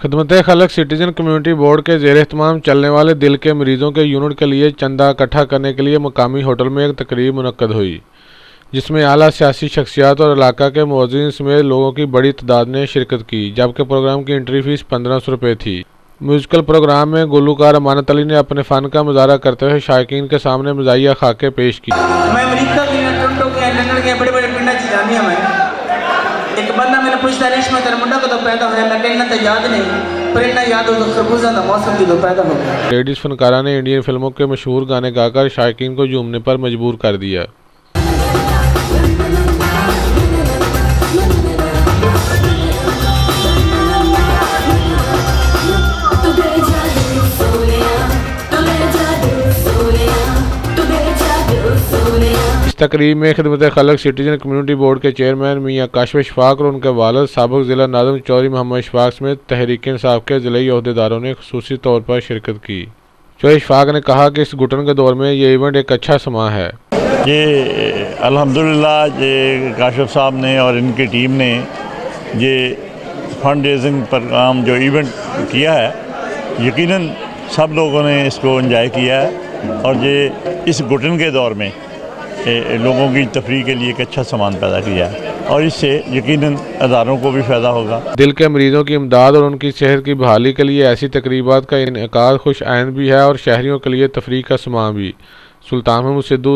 खिदमत खलक citizen community board के ज़ेर एहतमाम चलने वाले दिल के मरीजों के यूनिट के लिए चंदा इकट्ठा करने के लिए मुकामी होटल में एक तकरीब मुनक्कद हुई, जिसमें आला सियासी शख्सियात और इलाका के मुअज़्ज़िन समेत लोगों की बड़ी तादाद ने शिरकत की। जबकि प्रोग्राम की एंट्री फीस 1500 रुपये थी। म्यूजिकल प्रोग्राम में गुलकार अमानत अली ने अपने फ़न का मुजाहरा करते हुए शायकीन के सामने मज़ाहिया खाके पेश की। मैं अमेरिका गया, टोरंटो गया, लंदन गया, बड़े बड़े पिंडा च जानी मैं। एक बंदा मैंने पूछता रेशमा तेरा मुंडा कदों पैदा होया, मैं कहना तो याद नहीं, पर इतना याद हो तो खरबूजा का मौसम कदों पैदा हो गया। लेडीज़ फनकारा ने इंडियन फिल्मों के मशहूर गाने गाकर शायकीन को झूमने पर मजबूर कर दिया। तकरीब में खिदमत खलक सिटीजन कम्युनिटी बोर्ड के चेयरमैन मियाँ काशिफ इशफाक और उनके वालिद साबिक़ ज़िला नाज़िम चौधरी मोहम्मद इशफाक समेत तहरीक इंसाफ के ज़िलाई ओहदेदारों ने खुसूसी तौर पर शिरकत की। चौधरी इशफाक ने कहा कि इस घुटन के दौर में ये इवेंट एक अच्छा समा है। ये अल्हम्दुलिल्लाह ये काशिफ साहब ने और इनकी टीम ने ये फंड रेजिंग प्रोग्राम जो इवेंट किया है, यकीनन सब लोगों ने इसको एंजॉय किया है और ये इस घुटन के दौर में लोगों की तफरीह के लिए एक अच्छा सामान पैदा किया है और इससे यकीनन अदारों को भी फ़ायदा होगा। दिल के मरीजों की इमदाद और उनकी सेहत की बहाली के लिए ऐसी तकरीबात का इनेकाद खुश आइंद भी है और शहरियों के लिए तफरीह का सामान भी। सुल्तान महमूद सिद्धू।